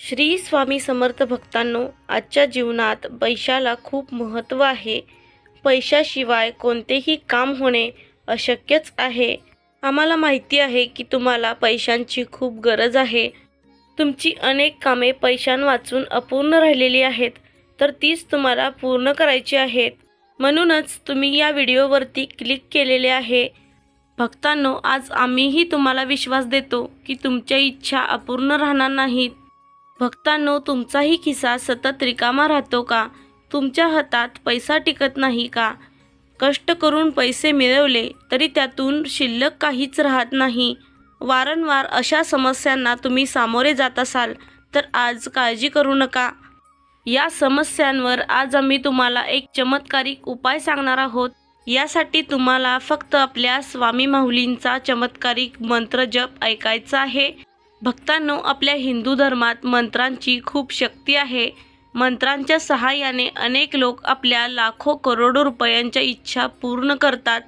श्री स्वामी समर्थ भक्तांनो, आजच्या जीवनात पैशाला खूप महत्त्व आहे. पैशाशिवाय कोणतेही काम होणे अशक्यच आहे. आम्हाला माहिती आहे की तुम्हाला पैशांची खूप गरज आहे. तुमची अनेक कामे पैशांवाचून अपूर्ण राहिलेली आहेत, तर तीच तुम्हाला पूर्ण करायची आहेत. म्हणूनच तुम्ही या व्हिडिओवरती क्लिक केलेले आहे. भक्तांनो, आज आम्हीही तुम्हाला विश्वास देतो की तुमच्या इच्छा अपूर्ण राहणार नाहीत. भक्तांनो, तुमचाही खिसा सतत रिकामा राहतो का? तुमच्या हातात पैसा टिकत नाही का? कष्ट करून पैसे मिळवले तरी त्यातून शिल्लक काहीच राहत नाही. वारंवार अशा समस्यांना तुम्ही सामोरे जात असाल तर आज काळजी करू नका. या समस्यांवर आज आम्ही तुम्हाला एक चमत्कारिक उपाय सांगणार आहोत. यासाठी तुम्हाला फक्त आपल्या स्वामी माऊलींचा चमत्कारिक मंत्र जप ऐकायचा आहे. भक्तांनो, आपल्या हिंदू धर्मात मंत्रांची खूप शक्ती आहे. मंत्रांच्या सहाय्याने अनेक लोक आपल्या लाखो करोडो रुपयांच्या इच्छा पूर्ण करतात.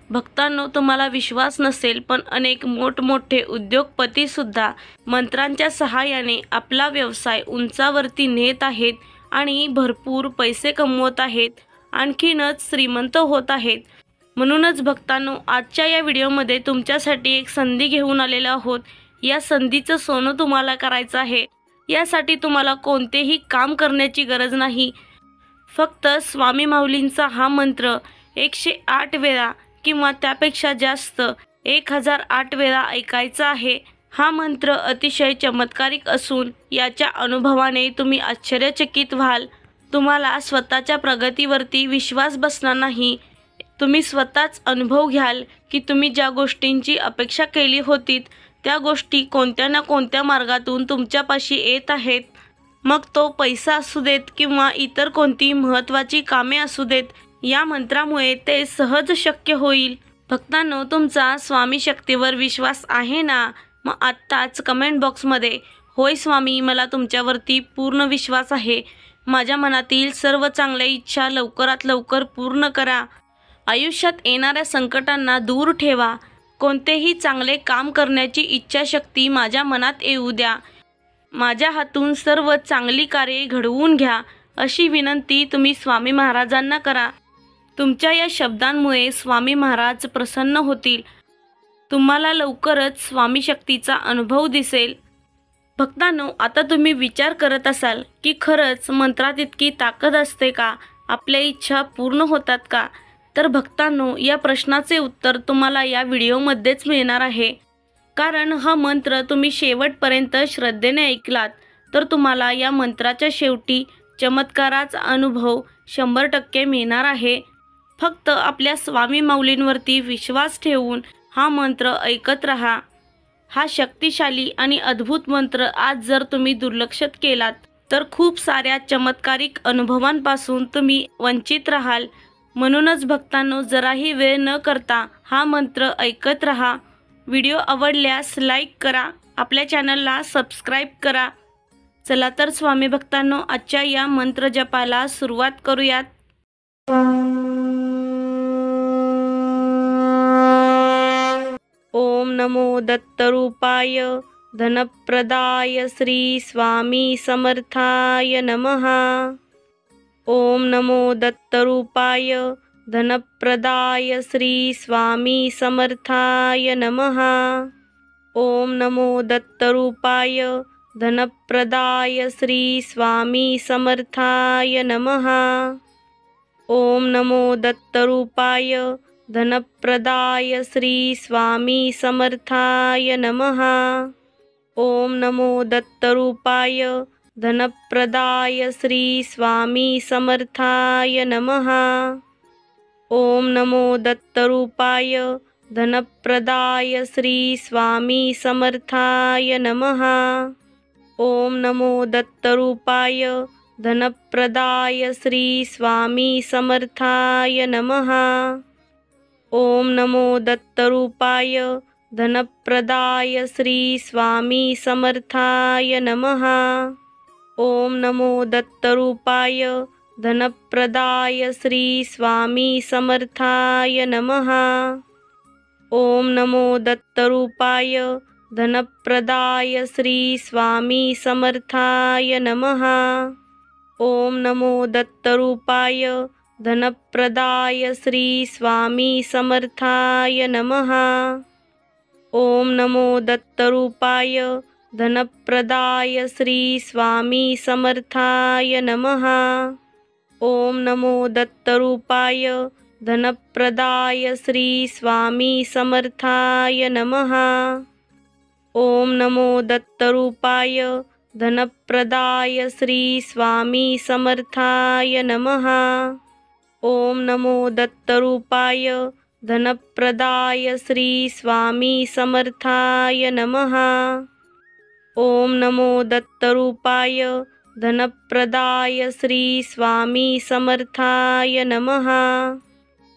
भक्तांनो, तुम्हाला विश्वास नसेल, पण अनेक मोठमोठे उद्योगपतीसुद्धा मंत्रांच्या सहाय्याने आपला व्यवसाय उंचावरती नेत आहेत आणि भरपूर पैसे कमवत आहेत, आणखीनच श्रीमंत होत आहेत. म्हणूनच भक्तांनो, आजच्या या व्हिडिओमध्ये तुमच्यासाठी एक संधी घेऊन आलेलो आहोत. या संधीचं सोनं तुम्हाला करायचं आहे. यासाठी तुम्हाला कोणतेही काम करण्याची गरज नाही. फक्त स्वामी माऊलींचा हा मंत्र 108 वेळा किंवा त्यापेक्षा जास्त 1008 वेळा ऐकायचा आहे. हा मंत्र अतिशय चमत्कारिक असून याच्या अनुभवाने तुम्ही आश्चर्यचकित व्हाल. तुम्हाला स्वतःच्या प्रगतीवरती विश्वास बसणार नाही. तुम्ही स्वतःच अनुभव घ्याल की तुम्ही ज्या गोष्टींची अपेक्षा केली होती त्या गोष्टी कोणत्या ना कोणत्या मार्गातून तुमच्यापाशी येत आहेत. मग तो पैसा असू देत किंवा इतर कोणती महत्त्वाची कामे असू देत, या मंत्रामुळे ते सहज शक्य होईल. भक्तांनो, तुमचा स्वामी शक्तीवर विश्वास आहे ना? मग आत्ताच कमेंट बॉक्समध्ये होय स्वामी, मला तुमच्यावरती पूर्ण विश्वास आहे. माझ्या मनातील सर्व चांगल्या इच्छा लवकरात लवकर पूर्ण करा. आयुष्यात येणाऱ्या संकटांना दूर ठेवा. कोणतेही चांगले काम करण्याची इच्छाशक्ती माझ्या मनात येऊ द्या. माझ्या हातून सर्व चांगली कार्ये घडवून घ्या, अशी विनंती तुम्ही स्वामी महाराजांना करा. तुमच्या या शब्दांमुळे स्वामी महाराज प्रसन्न होतील. तुम्हाला लवकरच स्वामी शक्तीचा अनुभव दिसेल. भक्तांनो, आता तुम्ही विचार करत असाल की खरंच मंत्रात इतकी ताकद असते का? आपल्या इच्छा पूर्ण होतात का? तर भक्तांनो, या प्रश्नाचे उत्तर तुम्हाला या व्हिडिओमध्येच मिळणार आहे. कारण हा मंत्र तुम्ही शेवटपर्यंत श्रद्धेने ऐकलात तर तुम्हाला या मंत्राच्या शेवटी चमत्काराचा अनुभव 100% मिळणार आहे. फक्त आपल्या स्वामी माऊलींवरती विश्वास ठेवून हा मंत्र ऐकत राहा. हा शक्तिशाली आणि अद्भुत मंत्र आज जर तुम्ही दुर्लक्षित केलात तर खूप साऱ्या चमत्कारिक अनुभवांपासून तुम्ही वंचित राहाल. म्हणूनच भक्तांनो, जराही वेळ न करता हा मंत्र ऐकत राहा. व्हिडिओ आवडल्यास लाईक करा, आपल्या चॅनलला सबस्क्राईब करा. चला तर स्वामी भक्तांनो, आजच्या या मंत्र जपाला सुरुवात करूयात. ओम नमो दत्तरूपाय धनप्रदाय श्री स्वामी समर्थाय नमः. ओम नमो दत्तरूपाय धनप्रदाय श्री स्वामी समर्थाय नमः. ओम नमो दत्तरूपाय धनप्रदाय श्री स्वामी समर्थाय नमः. ओम नमो दत्तरूपाय धनप्रदाय श्री स्वामी समर्थाय नमः. ओम नमो दत्तरूपाय धनप्रदाय श्री स्वामी समर्थाय नमः. ओम नमो दत्तरूपाय धनप्रदाय श्री स्वामी समर्थाय नमः. ओम नमो दत्तरूपाय धनप्रदाय श्री स्वामी समर्थाय नमः. ओम नमो दत्तरूपाय धनप्रदाय श्री स्वामी समर्थाय नमः. ओम नमो दत्तरूपाय धनप्रदाय श्री स्वामी समर्थाय नमः. ओम नमो दत्तरूपाय धनप्रदाय श्री स्वामी समर्थाय नमः। ओम नमो दत्तरूपाय धनप्रदाय श्री स्वामी समर्थाय नमः। ओम नमो दत्तरूपाय धनप्रदाय श्री स्वामी समर्थाय नमः। ओम नमो दत्तरूपाय धनप्रदाय श्री स्वामी समर्थाय नमः। ओम नमो दत्तरूपाय धनप्रदाय श्री स्वामी समर्थाय नमः। ओम नमो दत्तरूपाय धनप्रदाय श्री स्वामी समर्थाय नमः। ओम नमो दत्तरूपाय धनप्रदाय श्री स्वामी समर्थाय नमः।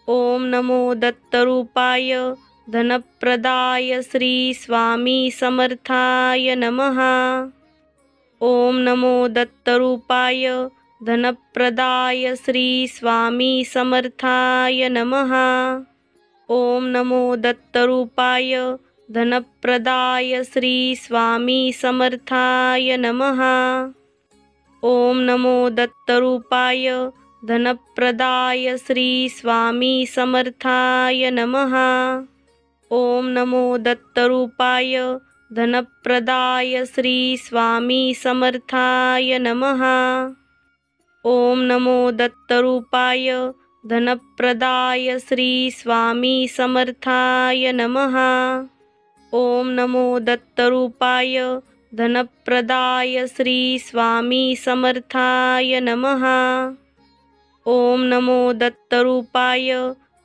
ओम नमो दत्तरूपाय धनप्रदाय श्री स्वामी समर्थाय नमः। ओम नमो दत्तरूपाय धनप्रदाय श्री स्वामी समर्थाय नमः। ओम नमो दत्तरूपाय धनप्रदाय श्री स्वामी समर्थाय नमः। ओम नमो दत्तरूपाय धनप्रदाय श्री स्वामी समर्थाय नमः। ओम नमो दत्तरूपाय धनप्रदाय श्री स्वामी समर्थाय नमः। ओम नमो दत्तरूपाय धनप्रदाय श्री स्वामी समर्थाय नमः। ओम नमो दत्तरूपाय धनप्रदाय श्री स्वामी समर्थाय नमः। ओम नमो दत्तरूपाय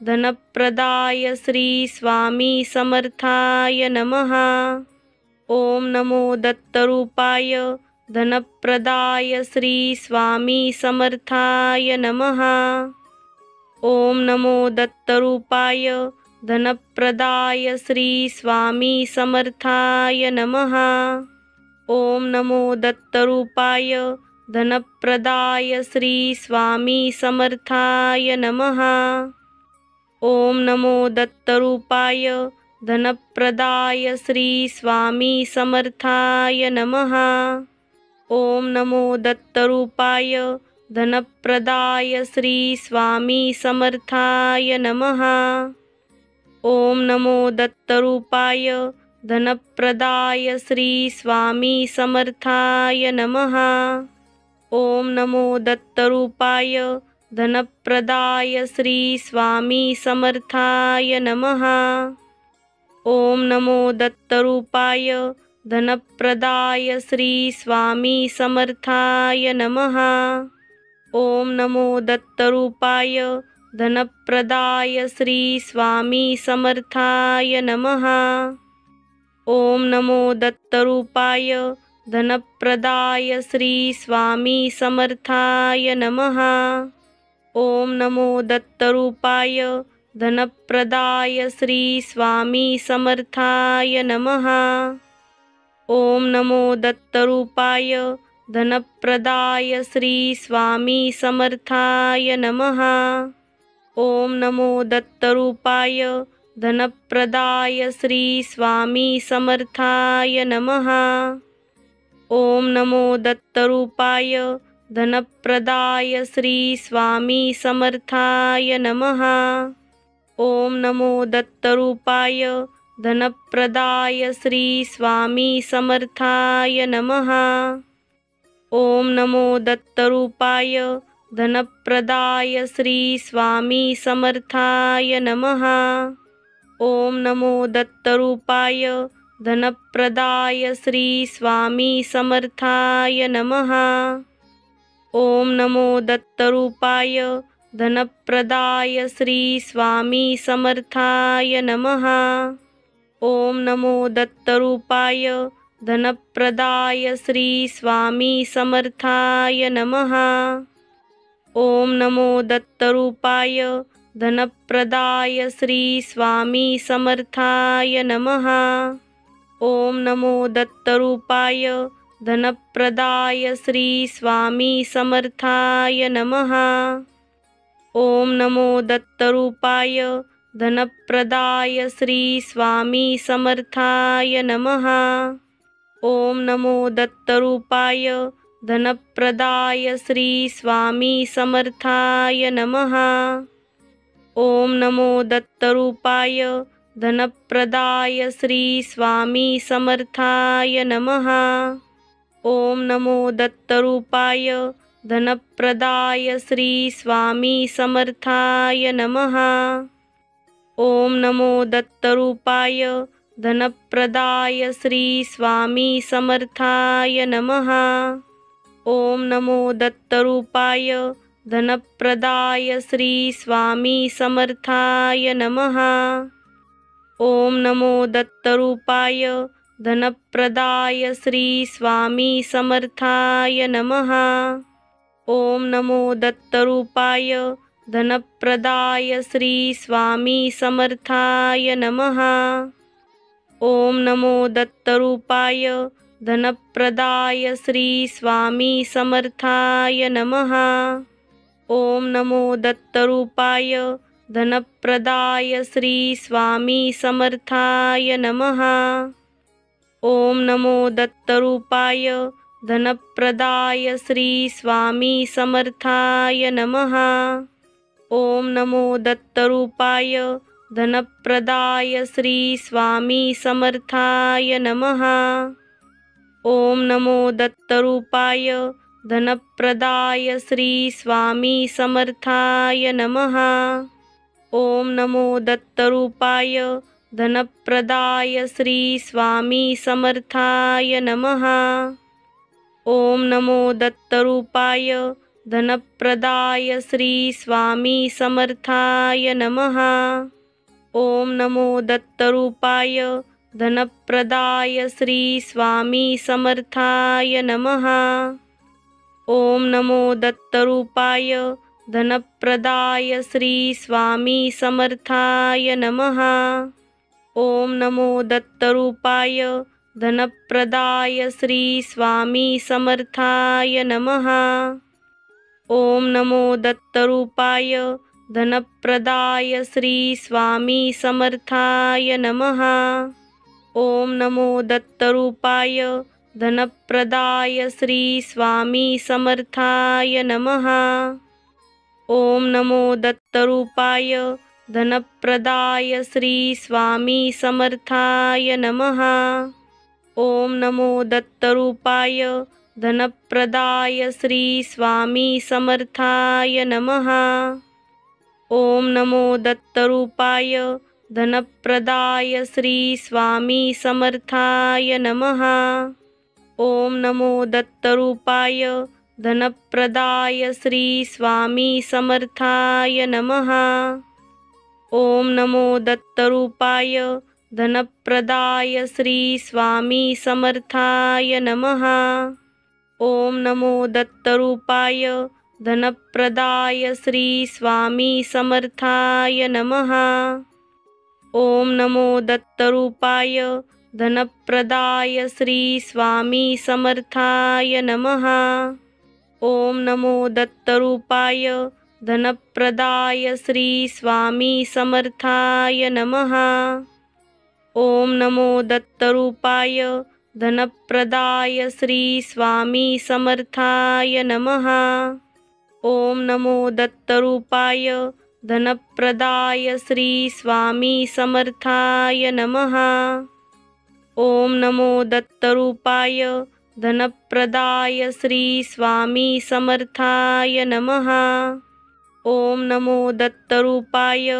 धनप्रदाय श्री स्वामी समर्थाय नमः। ओम नमो दत्तरूपाय धनप्रदाय श्री स्वामी समर्थाय नमः। ओम नमो दत्तरूपाय धनप्रदाय श्री स्वामी समर्थाय नमः। ओम नमो दत्तरूपाय धनप्रदाय श्री स्वामी समर्थाय नमः। ओम नमो दत्तरूपाय धनप्रदाय श्री स्वामी समर्थाय नमः। ओम नमो दत्तरूपाय धनप्रदाय श्री स्वामी समर्थाय नमः। ओम नमो दत्तरूपाय धनप्रदाय श्री स्वामी समर्थाय नमः। ओम नमो दत्तरूपाय धनप्रदाय श्री स्वामी समर्थाय नमः। ओम नमो दत्तरूपाय धनप्रदाय श्री स्वामी समर्थाय नमः। ओम नमो दत्तरूपाय धनप्रदाय श्री स्वामी समर्थाय नमः। ओम नमो दत्तरूपाय धनप्रदाय श्री स्वामी समर्थाय नमः। ओम नमो दत्तरूपाय धनप्रदाय श्री स्वामी समर्थाय नमः। ओम नमो दत्तरूपाय धनप्रदाय श्री स्वामी समर्थाय नमः। ओम नमो दत्तरूपाय धनप्रदाय श्री स्वामी समर्थाय नमः। ओम नमो दत्तरूपाय धनप्रदाय श्री स्वामी समर्थाय नमः। ओम नमो दत्तरूपाय धनप्रदाय श्री स्वामी समर्थाय नमः। ओम नमो दत्तरूपाय धनप्रदाय श्री स्वामी समर्थाय नमः। ओम नमो दत्तरूपाय धनप्रदाय श्री स्वामी समर्थाय नमः। ओम नमो दत्तरूपाय धनप्रदाय श्री स्वामी समर्थाय नमः। ओम नमो दत्तरूपाय धनप्रदाय श्री स्वामी समर्थाय नमः। ओम नमो दत्तरूपाय धनप्रदाय श्री स्वामी समर्थाय नमः। ओम नमो दत्तरूपाय धनप्रदाय श्री स्वामी समर्थाय नमः। ओम नमो दत्तरूपाय धनप्रदाय श्री स्वामी समर्थाय नमः। ओम नमो दत्तरूपाय धनप्रदाय श्री स्वामी समर्थाय नमः। ओम नमो दत्तरूपाय धनप्रदाय श्री स्वामी समर्थाय नमः। ओम नमो दत्तरूपाय धनप्रदाय श्री स्वामी समर्थाय नमः। ओम नमो दत्तरूपाय धनप्रदाय श्री स्वामी समर्थाय नमः। ओम नमो दत्तरूपाय धनप्रदाय श्री स्वामी समर्थाय नमः। ओम नमो दत्तरूपाय धनप्रदाय श्री स्वामी समर्थाय नमः। ओम नमो दत्तरूपाय धनप्रदाय श्री स्वामी समर्थाय नमः। ओम नमो दत्तरूपाय धनप्रदाय श्री स्वामी समर्थाय नमः। ओम नमो दत्तरूपाय धनप्रदाय श्री स्वामी समर्थाय नमः। ओम नमो दत्तरूपाय धनप्रदाय श्री स्वामी समर्थाय नमः। ओम नमो दत्तरूपाय धनप्रदाय श्री स्वामी समर्थाय नमः। ओम नमो दत्तरूपाय धनप्रदाय श्री स्वामी समर्थाय नमः। ओम नमो दत्तरूपाय धनप्रदाय श्री स्वामी समर्थाय नमः। ओम नमो दत्तरूपाय धनप्रदाय श्री स्वामी समर्थाय नमः। ओम नमो दत्तरूपाय धनप्रदाय श्री स्वामी समर्थाय नमः। ओम नमो दत्तरूपाय धनप्रदाय श्री स्वामी समर्थाय नमः। ओम नमो दत्तरूपाय धनप्रदाय श्री स्वामी समर्थाय नमः। ओम नमो दत्तरूपाय धनप्रदाय श्री स्वामी समर्थाय नमः। ओम नमो दत्तरूपाय धनप्रदाय श्री स्वामी समर्थाय नमः। ओम नमो दत्तरूपाय धनप्रदाय श्री स्वामी समर्थाय नमः। ओम नमो दत्तरूपाय धनप्रदाय श्री स्वामी समर्थाय नमः। ओम नमो दत्तरूपाय धनप्रदाय श्री स्वामी समर्थाय नमः। ओम नमो दत्तरूपाय धनप्रदाय श्री स्वामी समर्थाय नमः। ओम नमो दत्तरूपाय धनप्रदाय श्री स्वामी समर्थाय नमः। ओम नमो दत्तरूपाय धनप्रदाय श्री स्वामी समर्थाय नमः। ओम नमो दत्तरूपाय धनप्रदाय श्री स्वामी समर्थाय नमः। ओम नमो दत्तरूपाय धनप्रदाय श्री स्वामी समर्थाय नमः। ओम नमो दत्तरूपाय धनप्रदाय श्री स्वामी समर्थाय नमः। ओम नमो दत्तरूपाय धनप्रदाय श्री स्वामी समर्थाय नमः। ओम नमो दत्तरूपाय धनप्रदाय श्री स्वामी समर्थाय नमः। ओम नमो दत्तरूपाय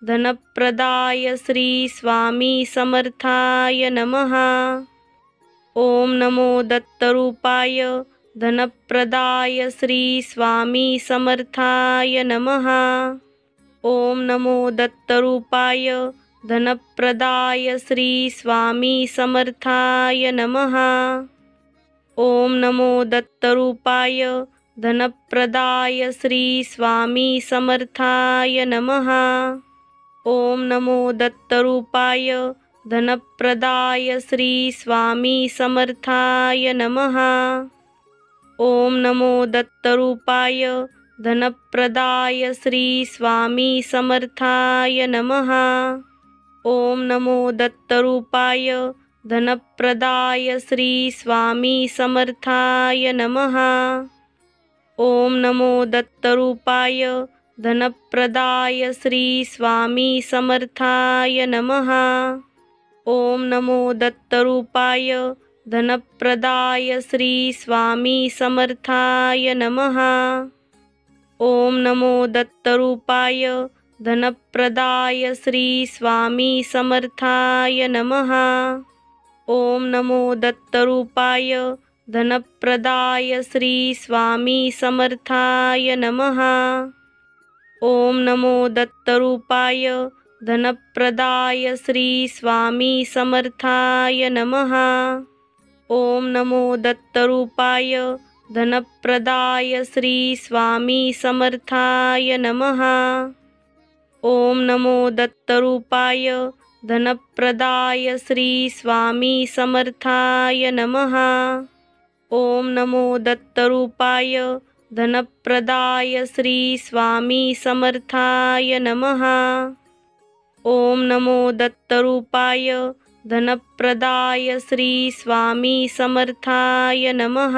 धनप्रदाय श्री स्वामी समर्थाय नमः। ओम नमो दत्तरूपाय धनप्रदाय श्री स्वामी समर्थाय नमः। ओम नमो दत्तरूपाय धनप्रदाय श्री स्वामी समर्थाय नमः। ओम नमो दत्तरूपाय धनप्रदाय श्री स्वामी समर्थाय नमः। ओम नमो दत्तरूपाय धनप्रदाय श्री स्वामी समर्थाय नमः। ओम नमो दत्तरूपाय धनप्रदाय श्री स्वामी समर्थाय नमः। ओम नमो दत्तरूपाय धनप्रदाय श्री स्वामी समर्थाय नमः। ओम नमो दत्तरूपाय धनप्रदाय श्री स्वामी समर्थाय नमः। ओम नमो दत्तरूपाय धनप्रदाय श्री स्वामी समर्थाय नमः। ओम नमो दत्तरूपाय धनप्रदाय श्री स्वामी समर्थाय नमः। ओम नमो दत्तरूपाय धनप्रदाय श्री स्वामी समर्थाय नमः। ओम नमो दत्तरूपाय धनप्रदाय श्री स्वामी समर्थाय नमः। ओम नमो दत्तरूपाय धनप्रदाय श्री स्वामी समर्थाय नमः। ओम नमो दत्तरूपाय धनप्रदाय श्री स्वामी समर्थाय नमः। ओम नमो दत्तरूपाय धनप्रदाय श्री स्वामी समर्थाय नमः। ओम नमो दत्तरूपाय धनप्रदाय श्री स्वामी समर्थाय नमः।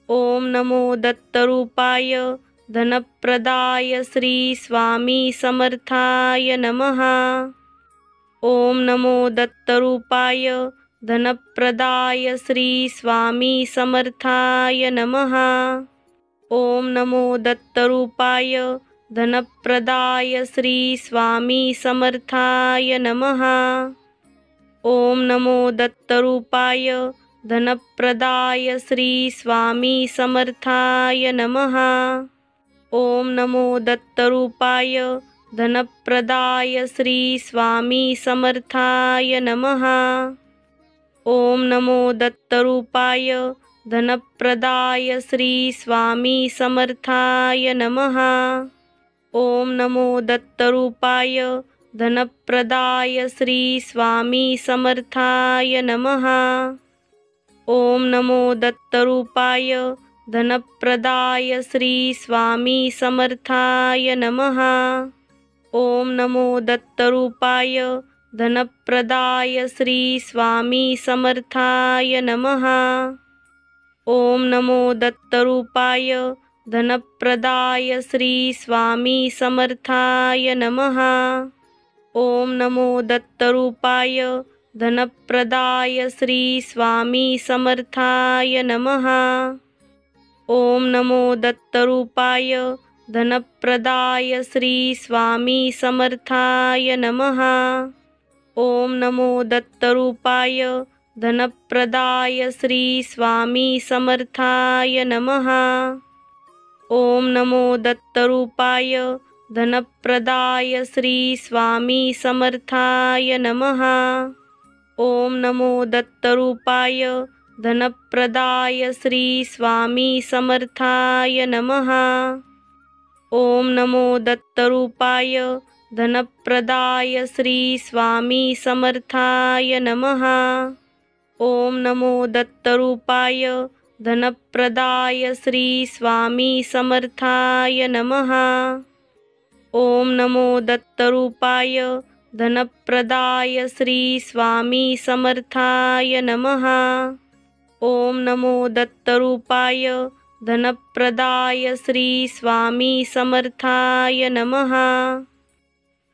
ओम नमो दत्तरूपाय धनप्रदाय श्री स्वामी समर्थाय नमः। ओम नमो दत्तरूपाय धनप्रदाय श्री स्वामी समर्थाय नमः। ओम नमो दत्तरूपाय धनप्रदाय श्री स्वामी समर्थाय नमः। ओम नमो दत्तरूपाय धनप्रदाय श्री स्वामी समर्थाय नमः। ओम नमो दत्तरूपाय धनप्रदाय श्री स्वामी समर्थाय नमः। ओम नमो दत्तरूपाय धनप्रदाय श्री स्वामी समर्थाय नमः। ओम नमो दत्तरूपाय धनप्रदाय श्री स्वामी समर्थाय नमः। ओम नमो दत्तरूपाय धनप्रदाय श्री स्वामी समर्थाय नमः। ओम नमो दत्तरूपाय धनप्रदाय श्री स्वामी समर्थाय नमः। ओम नमो दत्तरूपाय धनप्रदाय श्री स्वामी समर्थाय नमः। ओम नमो दत्तरूपाय धनप्रदाय श्री स्वामी समर्थाय नमः। ओम नमो दत्तरूपाय धनप्रदाय श्री स्वामी समर्थाय नमः। ओम नमो दत्तरूपाय धनप्रदाय श्री स्वामी समर्थाय नमः। ओम नमो दत्तरूपाय धनप्रदाय श्री स्वामी समर्थाय नमः। ओम नमो दत्तरूपाय धनप्रदाय श्री स्वामी समर्थाय नमः। ओम नमो दत्तरूपाय धनप्रदाय श्री स्वामी समर्थाय नमः। ओम नमो दत्तरूपाय धनप्रदाय श्री स्वामी समर्थाय नमः। ओम नमो दत्तरूपाय धनप्रदाय श्री स्वामी समर्थाय नमः। ओम नमो दत्तरूपाय धनप्रदाय श्री स्वामी समर्थाय नमः।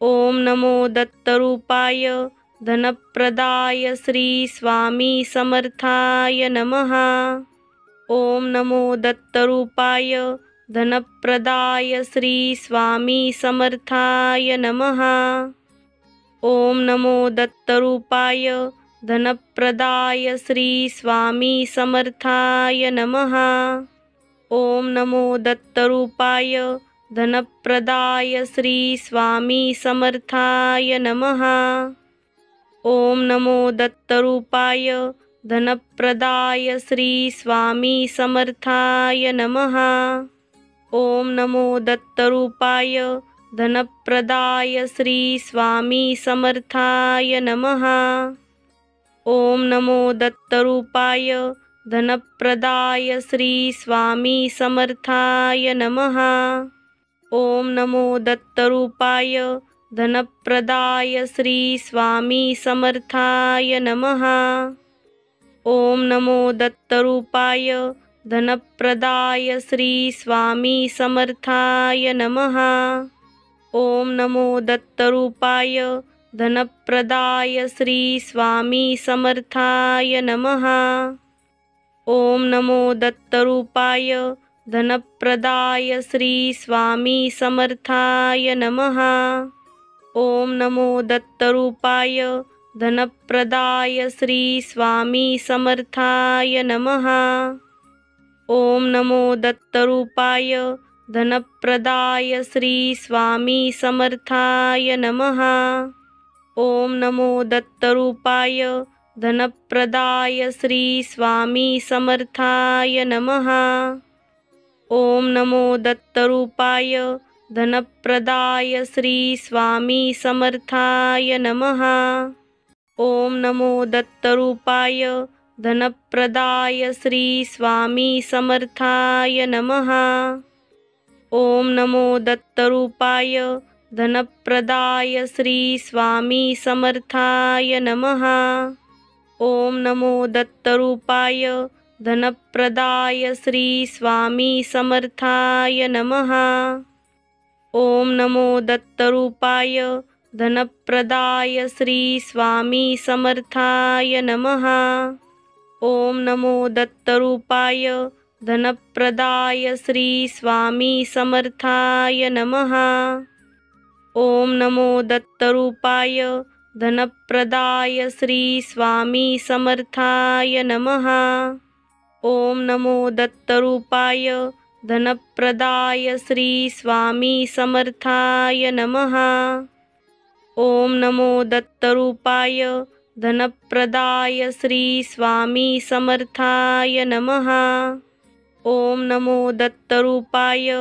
ओम नमो दत्तरूपाय धनप्रदाय श्री स्वामी समर्थाय नमः। ओम नमो दत्तरूपाय धनप्रदाय श्री स्वामी समर्थाय नमः। ओम नमो दत्तरूपाय धनप्रदाय श्री स्वामी समर्थाय नमः। ओम नमो दत्तरूपाय धनप्रदाय श्री स्वामी समर्थाय नमः। ओम नमो दत्तरूपाय धनप्रदाय श्री स्वामी समर्थाय नमः। ओम नमो दत्तरूपाय धनप्रदाय श्री स्वामी समर्थाय नमः। ओम नमो दत्तरूपाय धनप्रदाय श्री स्वामी समर्थाय नमः। ओम नमो दत्तरूपाय धनप्रदाय श्री स्वामी समर्थाय नमः। ओम नमो दत्तरूपाय धनप्रदाय श्री स्वामी समर्थाय नमः। ओम नमो दत्तरूपाय धनप्रदाय श्री स्वामी समर्थाय नमः। ओम नमो दत्तरूपाय धनप्रदाय श्री स्वामी समर्थाय नमः। ओम नमो दत्तरूपाय धनप्रदाय श्री स्वामी समर्थाय नमः। ओम नमो दत्तरूपाय धनप्रदाय श्री स्वामी समर्थाय नमः। ओम नमो दत्तरूपाय धनप्रदाय श्री स्वामी समर्थाय नमः। ओम नमो दत्तरूपाय धनप्रदाय श्री स्वामी समर्थाय नमः। ओम नमो दत्तरूपाय धनप्रदाय श्री स्वामी समर्थाय नमः। ओम नमो दत्तरूपाय धनप्रदाय श्री स्वामी समर्थाय नमः। ओम नमो दत्तरूपाय धनप्रदाय श्री स्वामी समर्थाय नमः। ओम नमो दत्तरूपाय धनप्रदाय श्री स्वामी समर्थाय नमः। ओम नमो दत्तरूपाय धनप्रदाय श्री स्वामी समर्थाय नमः। ओम नमो दत्तरूपाय धनप्रदाय श्री स्वामी समर्थाय नमः। ओम नमो दत्तरूपाय धनप्रदाय श्री स्वामी समर्थाय नमः। ओम नमो दत्तरूपाय धनप्रदाय श्री स्वामी समर्थाय नमः। ओम नमो दत्तरूपाय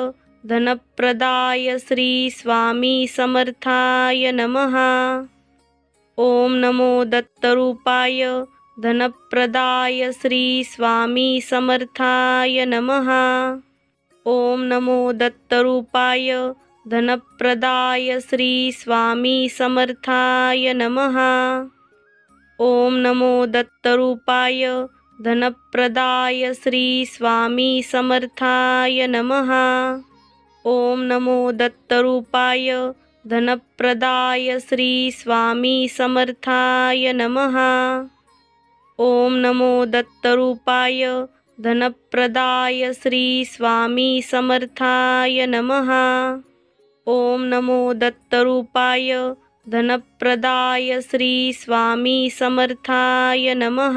धनप्रदाय श्री स्वामी समर्थाय नमः। ओम नमो दत्तरूपाय धनप्रदाय श्री स्वामी समर्थाय नमः। ओम नमो दत्तरूपाय धनप्रदाय श्री स्वामी समर्थाय नमः। ओम नमो दत्तरूपाय धनप्रदाय श्री स्वामी समर्थाय नमः। ओम नमो दत्तरूपाय धनप्रदाय श्री स्वामी समर्थाय नमः। ओम नमो दत्तरूपाय धनप्रदाय श्री स्वामी समर्थाय नमः। ओम नमो दत्तरूपाय धनप्रदाय श्री स्वामी समर्थाय नमः।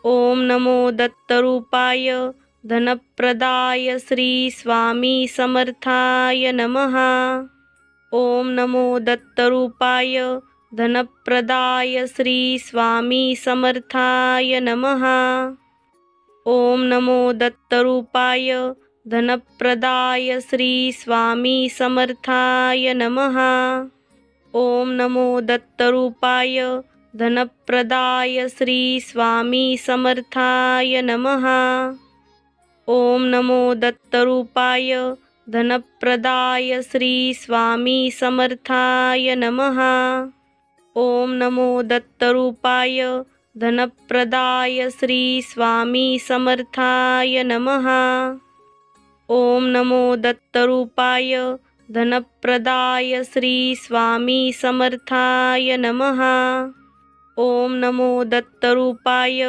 ओम नमो दत्तरूपाय धनप्रदाय श्री स्वामी समर्थाय नमः। ओम नमो दत्तरूपाय धनप्रदाय श्री स्वामी समर्थाय नमः। ओम नमो दत्तरूपाय धनप्रदाय श्री स्वामी समर्थाय नमः। ओम नमो दत्तरूपाय धनप्रदाय श्री स्वामी समर्थाय नमः। ओम नमो दत्तरूपाय धनप्रदाय श्री स्वामी समर्थाय नमः। ओम नमो दत्तरूपाय धनप्रदाय श्री स्वामी समर्थाय नमः। ओम नमो दत्तरूपाय धनप्रदाय श्री स्वामी समर्थाय नमः। ओम नमो दत्तरूपाय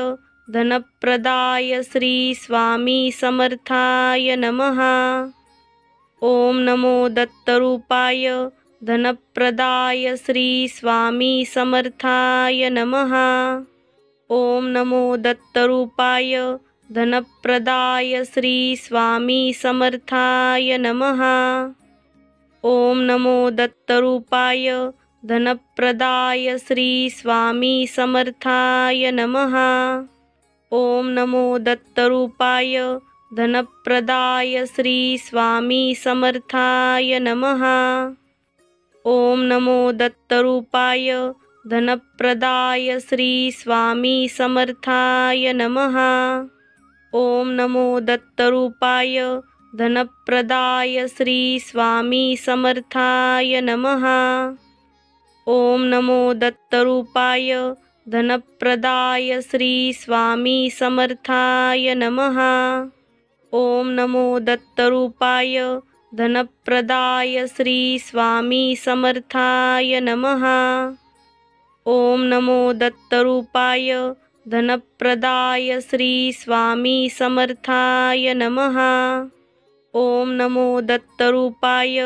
धनप्रदाय श्री स्वामी समर्थाय नमः। ओम नमो दत्तरूपाय धनप्रदाय श्री स्वामी समर्थाय नमः। ओम नमो दत्तरूपाय धनप्रदाय श्री स्वामी समर्थाय नमः। ओम नमो दत्तरूपाय धनप्रदाय श्री स्वामी समर्थाय नमः। ओम नमो दत्तरूपाय धनप्रदाय श्री स्वामी समर्थाय नमः। ओम नमो दत्तरूपाय धनप्रदाय श्री स्वामी समर्थाय नमः। ओम नमो दत्तरूपाय धनप्रदाय श्री स्वामी समर्थाय नमः। ओम नमो दत्तरूपाय धनप्रदाय श्री स्वामी समर्थाय नमः। ओम नमो दत्तरूपाय धनप्रदाय श्री स्वामी समर्थाय नमः। ओम नमो दत्तरूपाय धनप्रदाय श्री स्वामी समर्थाय नमः। ओम नमो दत्तरूपाय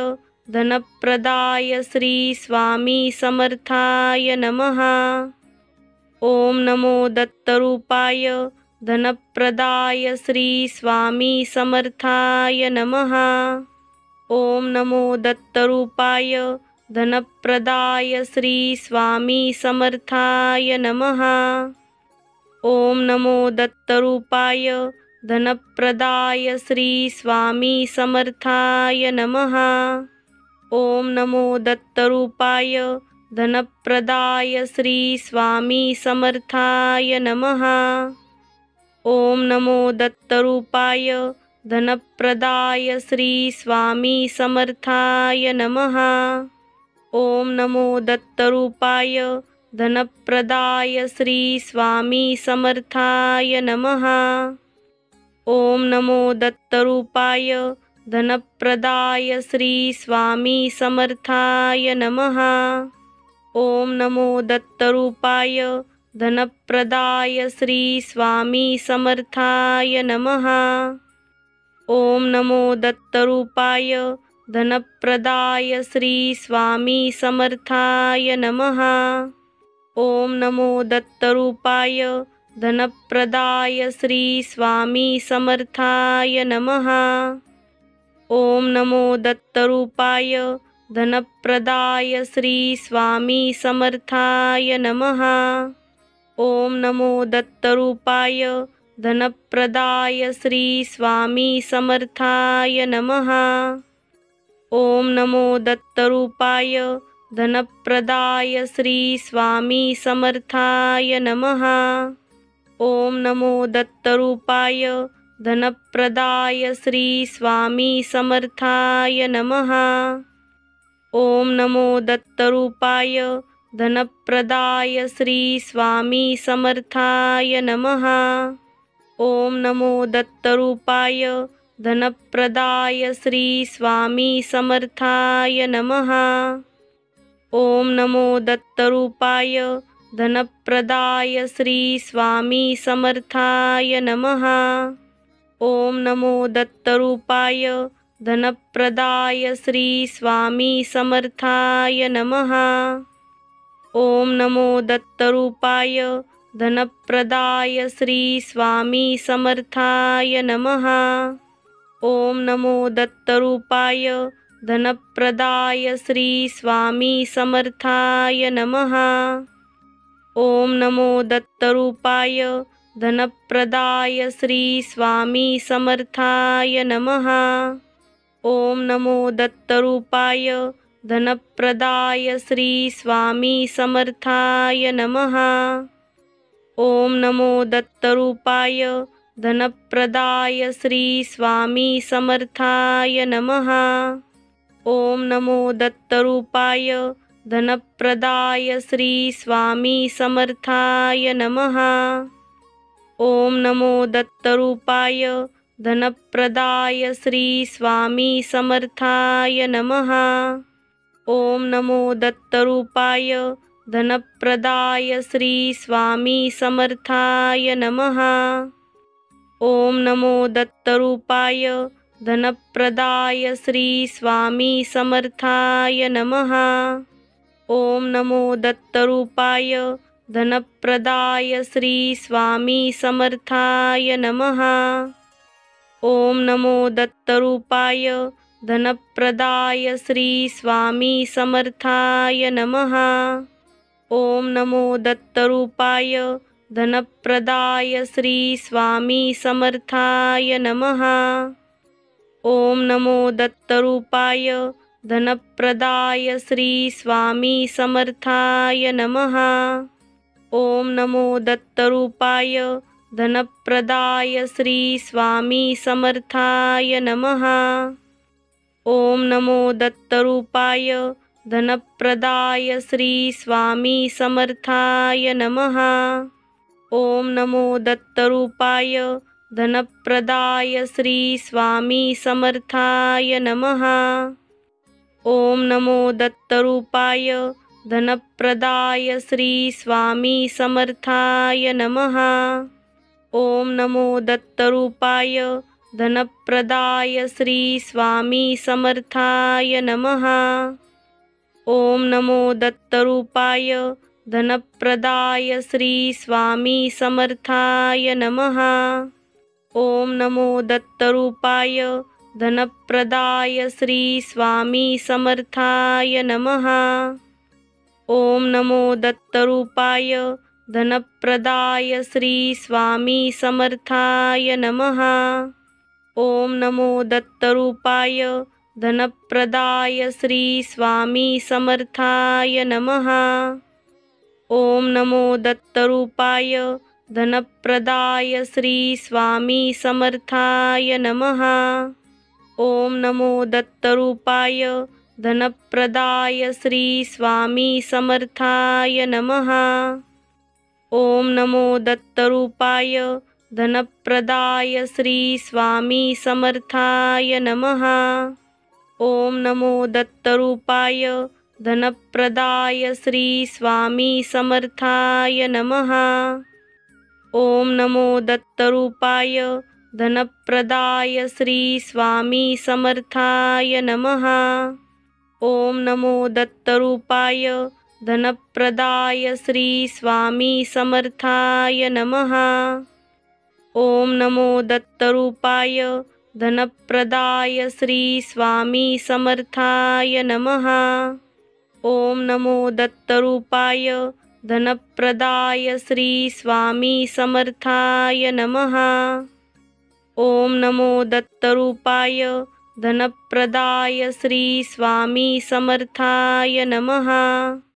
धनप्रदाय श्री स्वामी समर्थाय नमः। ओम नमो दत्तरूपाय धनप्रदाय श्री स्वामी समर्थाय नमः। ओम नमो दत्तरूपाय धनप्रदाय श्री स्वामी समर्थाय नमः। ओम नमो दत्तरूपाय धनप्रदाय श्री स्वामी समर्थाय नमः। ओम नमो दत्तरूपाय धनप्रदाय श्री स्वामी समर्थाय नमः। ओम नमो दत्तरूपाय धनप्रदाय श्री स्वामी समर्थाय नमः। ओम नमो दत्तरूपाय धनप्रदाय श्री स्वामी समर्थाय नमः। ओम नमो दत्तरूपाय धनप्रदाय श्री स्वामी समर्थाय नमः। ओम नमो दत्तरूपाय धनप्रदाय श्री स्वामी समर्थाय नमः। ओम नमो दत्तरूपाय धनप्रदाय श्री स्वामी समर्थाय नमः। ओम नमो दत्तरूपाय धनप्रदाय श्री स्वामी समर्थाय नमः। ओम नमो दत्तरूपाय धनप्रदाय श्री स्वामी समर्थाय नमः। ओम नमो दत्तरूपाय धनप्रदाय श्री स्वामी समर्थाय नमः। ओम नमो दत्तरूपाय धनप्रदाय श्री स्वामी समर्थाय नमः। ओम नमो दत्तरूपाय धनप्रदाय श्री स्वामी समर्थाय नमः। ओम नमो दत्तरूपाय धनप्रदाय श्री स्वामी समर्थाय नमः। ओम नमो दत्तरूपाय धनप्रदाय श्री स्वामी समर्थाय नमः। ओम नमो दत्तरूपाय धनप्रदाय श्री स्वामी समर्थाय नमः। ओम नमो दत्तरूपाय धनप्रदाय श्री स्वामी समर्थाय नमः। ओम नमो दत्तरूपाय धनप्रदाय श्री स्वामी समर्थाय नमः। ओम नमो दत्तरूपाय धनप्रदाय श्री स्वामी समर्थाय नमः। ओम नमो दत्तरूपाय धनप्रदाय श्री स्वामी समर्थाय नमः। ओम नमो दत्तरूपाय धनप्रदाय श्री स्वामी समर्थाय नमः। ओम नमो दत्तरूपाय धनप्रदाय श्री स्वामी समर्थाय नमः। ओम नमो दत्तरूपाय धनप्रदाय श्री स्वामी समर्थाय नमः। ओम नमो दत्तरूपाय धनप्रदाय श्री स्वामी समर्थाय नमः। ओम नमो दत्तरूपाय धनप्रदाय श्री स्वामी समर्थाय नमः। ओम नमो दत्तरूपाय धनप्रदाय श्री स्वामी समर्थाय नमः। ओम नमो दत्तरूपाय धनप्रदाय श्री स्वामी समर्थाय नमः। ओम नमो दत्तरूपाय धनप्रदाय श्री स्वामी समर्थाय नमः। ओम नमो दत्तरूपाय धनप्रदाय श्री स्वामी समर्थाय नमः। ओम नमो दत्तरूपाय धनप्रदाय श्री स्वामी समर्थाय नमः। ओम नमो दत्तरूपाय धनप्रदाय श्री स्वामी समर्थाय नमः। ओम नमो दत्तरूपाय धनप्रदाय श्री स्वामी समर्थाय नमः। ओम नमो दत्तरूपाय धनप्रदाय श्री स्वामी समर्थाय नमः। ओम नमो दत्तरूपाय धनप्रदाय श्री स्वामी समर्थाय नमः। ओम नमो दत्तरूपाय धनप्रदाय श्री स्वामी समर्थाय नमः। ओम नमो दत्तरूपाय धनप्रदाय श्री स्वामी समर्थाय नमः। ओम नमो दत्तरूपाय धनप्रदाय श्री स्वामी समर्थाय नमः। ओम नमो दत्तरूपाय धनप्रदाय श्री स्वामी समर्थाय नमः। ओम नमो दत्तरूपाय धनप्रदाय श्री स्वामी समर्थाय नमः। ओम नमो दत्तरूपाय धनप्रदाय श्री स्वामी समर्थाय नमः। ओम नमो दत्तरूपाय धनप्रदाय श्री स्वामी समर्थाय नमः। ओम नमो दत्तरूपाय धनप्रदाय श्री स्वामी समर्थाय नमः। ओम नमो दत्तरूपाय धनप्रदाय श्री स्वामी समर्थाय नमः। ओम नमो दत्तरूपाय धनप्रदाय श्री स्वामी समर्थाय नमः। ओम नमो दत्तरूपाय धनप्रदाय श्री स्वामी समर्थाय नमः। ओम नमो दत्तरूपाय धनप्रदाय श्री स्वामी समर्थाय नमः। ओम नमो दत्तरूपाय धनप्रदाय श्री स्वामी समर्थाय नमः। ओम नमो दत्तरूपाय धनप्रदाय श्री स्वामी समर्थाय नमः।